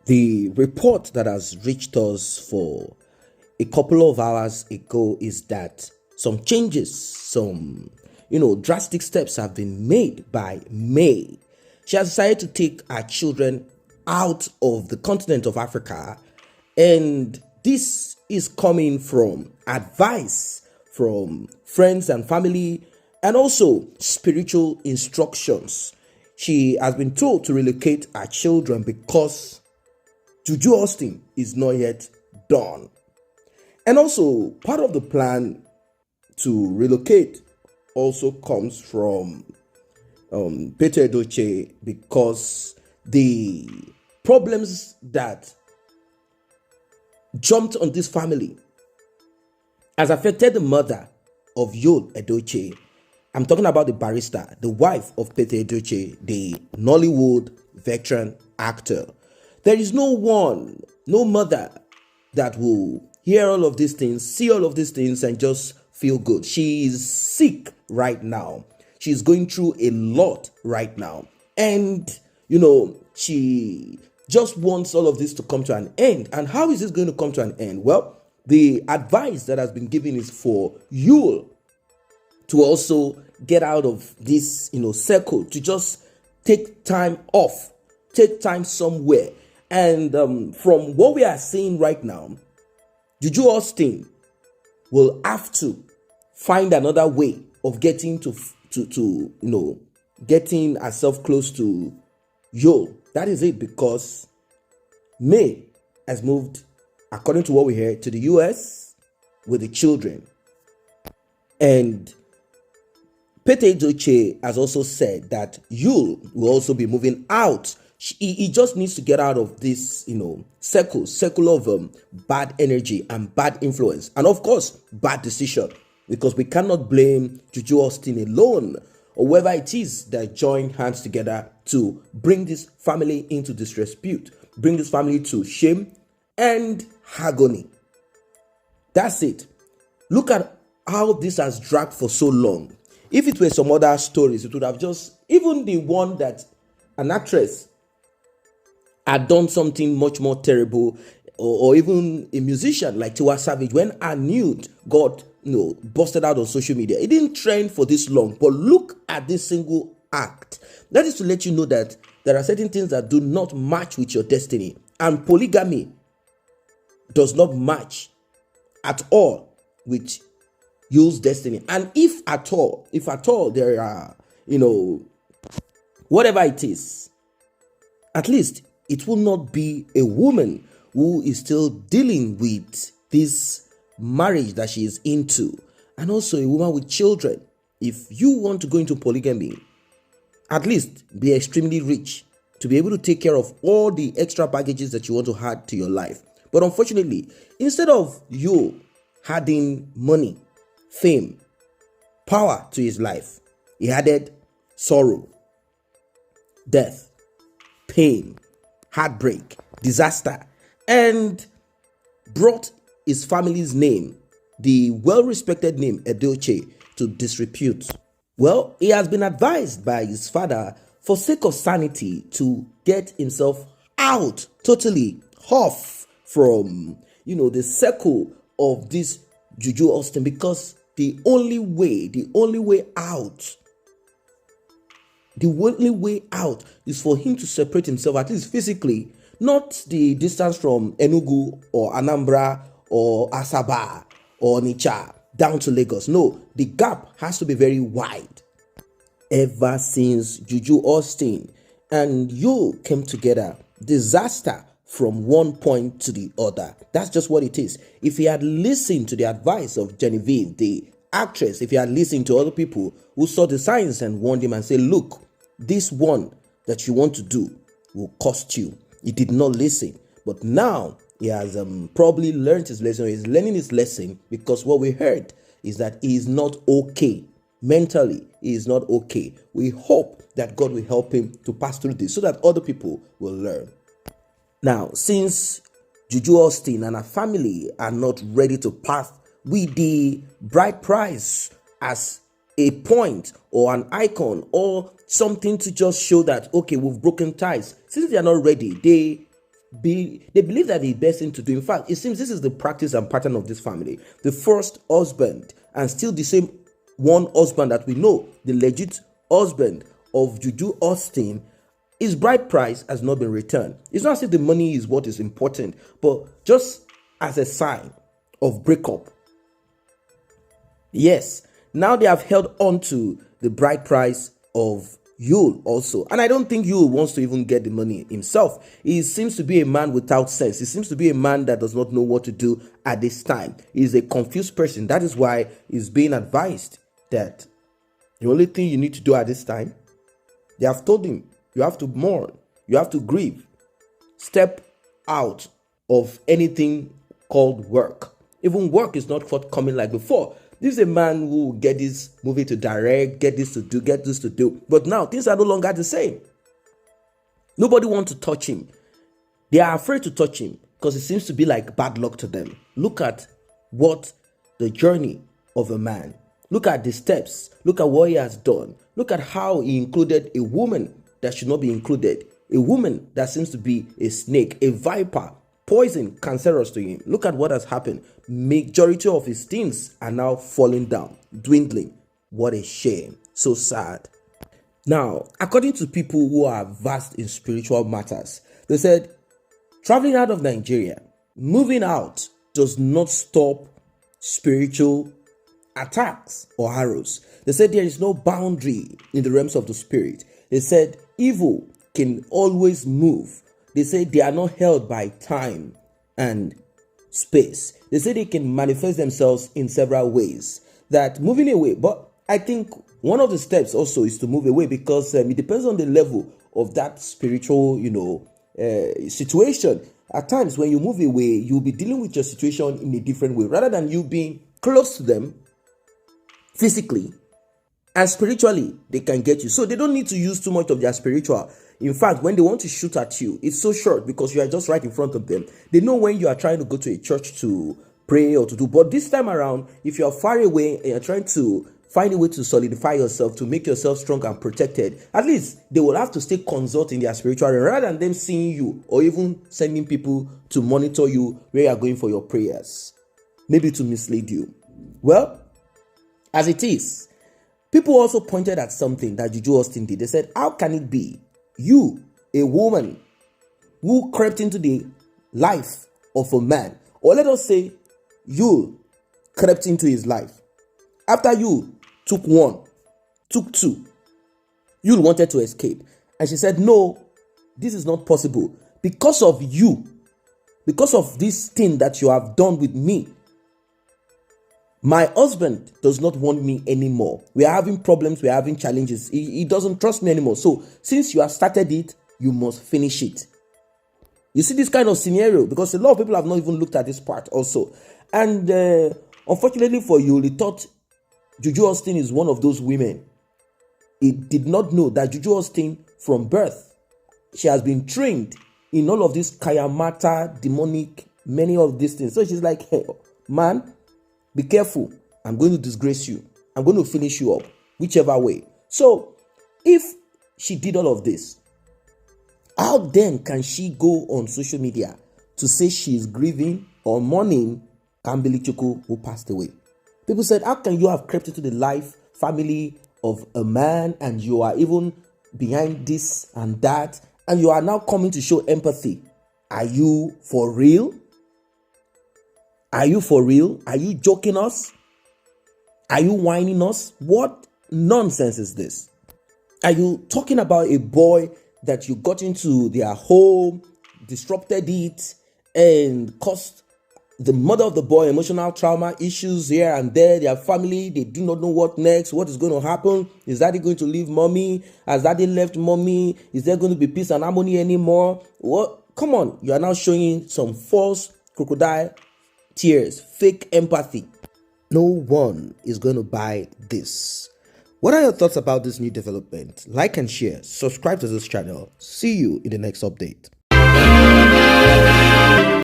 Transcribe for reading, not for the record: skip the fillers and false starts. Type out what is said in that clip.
The report that has reached us for a couple of hours ago is that some changes, some drastic steps have been made by May. She has decided to take her children out of the continent of Africa, and this is coming from advice from friends and family and also spiritual instructions. She has been told to relocate her children because Juju Austin is not yet done. And also, part of the plan to relocate also comes from Edochie, because the problems that jumped on this family has affected the mother of Edochie. I'm talking about the barrister, the wife of Edochie, the Nollywood veteran actor. There is no mother that will hear all of these things, see all of these things, and just feel good. She is sick right now. She's going through a lot right now. And, she just wants all of this to come to an end. And how is this going to come to an end? Well, the advice that has been given is for you to also get out of this, circle, to just take time off, take time somewhere. And from what we are seeing right now, Juju Austin will have to find another way of getting getting herself close to Yul. That is it, because May has moved, according to what we heard, to the US with the children. And Edochie has also said that Yul will also be moving out. He just needs to get out of this, circle of bad energy and bad influence. And of course, bad decision. Because we cannot blame Juju Austin alone, or whoever it is that joined hands together to bring this family into disrepute, bring this family to shame and agony. That's it. Look at how this has dragged for so long. If it were some other stories, it would have just, even the one that an actress had done something much more terrible, or even a musician like Tiwa Savage, when her nude got busted out on social media, it didn't trend for this long. But look at this single act. That is to let you know that there are certain things that do not match with your destiny, and polygamy does not match at all with Yul's destiny. And if at all there are, whatever it is, at least it will not be a woman who is still dealing with this marriage that she is into, and also a woman with children. If you want to go into polygamy, at least be extremely rich to be able to take care of all the extra baggages that you want to add to your life. But unfortunately, instead of you adding money, fame, power to his life, he added sorrow, death, pain, heartbreak, disaster, and brought his family's name, the well-respected name Edochie, to disrepute. Well, he has been advised by his father, for sake of sanity, to get himself out, totally off from, the circle of this Juju Austin, because the only way out is for him to separate himself, at least physically, not the distance from Enugu or Anambra or Asaba or Onitsha down to Lagos. No, the gap has to be very wide. Ever since Juju Austin and you came together, disaster from one point to the other. That's just what it is. If he had listened to the advice of Genevieve, the actress, if he had listened to other people who saw the signs and warned him and said, look, this one that you want to do will cost you. He did not listen. But now he has probably learned his lesson. He's learning his lesson, because what we heard is that he is not okay. Mentally, he is not okay. We hope that God will help him to pass through this so that other people will learn. Now, since Juju Austin and her family are not ready to part with the bride price as a point or an icon or something to just show that, okay, we've broken ties, since they are not ready, they they believe that the best thing to do. In fact, it seems this is the practice and pattern of this family. The first husband, and still the same one husband that we know, the legit husband of Juju Austin, his bride price has not been returned. It's not as if the money is what is important, but just as a sign of breakup. Yes, now they have held on to the bride price of Yul also. And I don't think Yul wants to even get the money himself. He seems to be a man without sense. He seems to be a man that does not know what to do at this time. He's a confused person. That is why he's being advised that the only thing you need to do at this time, they have told him, you have to mourn, you have to grieve, step out of anything called work. Even work is not forthcoming like before. This is a man who will get this movie to direct, get this to do, get this to do. But now things are no longer the same. Nobody wants to touch him. They are afraid to touch him because it seems to be like bad luck to them. Look at what the journey of a man. Look at the steps. Look at what he has done. Look at how he included a woman that should not be included. A woman that seems to be a snake, a viper, poison, cancerous to him. Look at what has happened. Majority of his things are now falling down, dwindling. What a shame. So sad. Now, according to people who are vast in spiritual matters, they said traveling out of Nigeria, moving out does not stop spiritual attacks or arrows. They said there is no boundary in the realms of the spirit. They said evil can always move. They say they are not held by time and space. They say they can manifest themselves in several ways. That moving away, but I think one of the steps also is to move away because it depends on the level of that spiritual, situation. At times when you move away, you'll be dealing with your situation in a different way rather than you being close to them physically and spiritually. They can get you. So they don't need to use too much of their spiritual. In fact, when they want to shoot at you, it's so short because you are just right in front of them. They know when you are trying to go to a church to pray or to do. But this time around, if you are far away and you're trying to find a way to solidify yourself, to make yourself strong and protected, at least they will have to stay consulting their spiritual realm rather than them seeing you or even sending people to monitor you where you are going for your prayers, maybe to mislead you. Well, as it is, people also pointed at something that Juju Austin did. They said, how can it be you, a woman who crept into the life of a man, or let us say you crept into his life, after you took one, took two, you wanted to escape, and she said, no, this is not possible because of you, because of this thing that you have done with me. My husband does not want me anymore. We are having problems. We are having challenges. He doesn't trust me anymore. So since you have started it, you must finish it. You see this kind of scenario because a lot of people have not even looked at this part also. And unfortunately for you, they thought Juju Austin is one of those women. He did not know that Juju Austin from birth, she has been trained in all of this kayamata, demonic, many of these things. So she's like, hey, man, be careful. I'm going to disgrace you. I'm going to finish you up, whichever way. So, if she did all of this, how then can she go on social media to say she is grieving or mourning Kambili Chukwu who passed away? People said, how can you have crept into the life, family of a man and you are even behind this and that and you are now coming to show empathy? Are you for real? Are you for real? Are you joking us? Are you whining us? What nonsense is this? Are you talking about a boy that you got into their home, disrupted it, and caused the mother of the boy emotional trauma issues here and there, their family, they do not know what next, what is going to happen? Is daddy going to leave mommy? Has daddy left mommy? Is there going to be peace and harmony anymore? What? Come on, you are now showing some false crocodile tears, fake empathy. No one is going to buy this. What are your thoughts about this new development? Like and share. Subscribe to this channel. See you in the next update.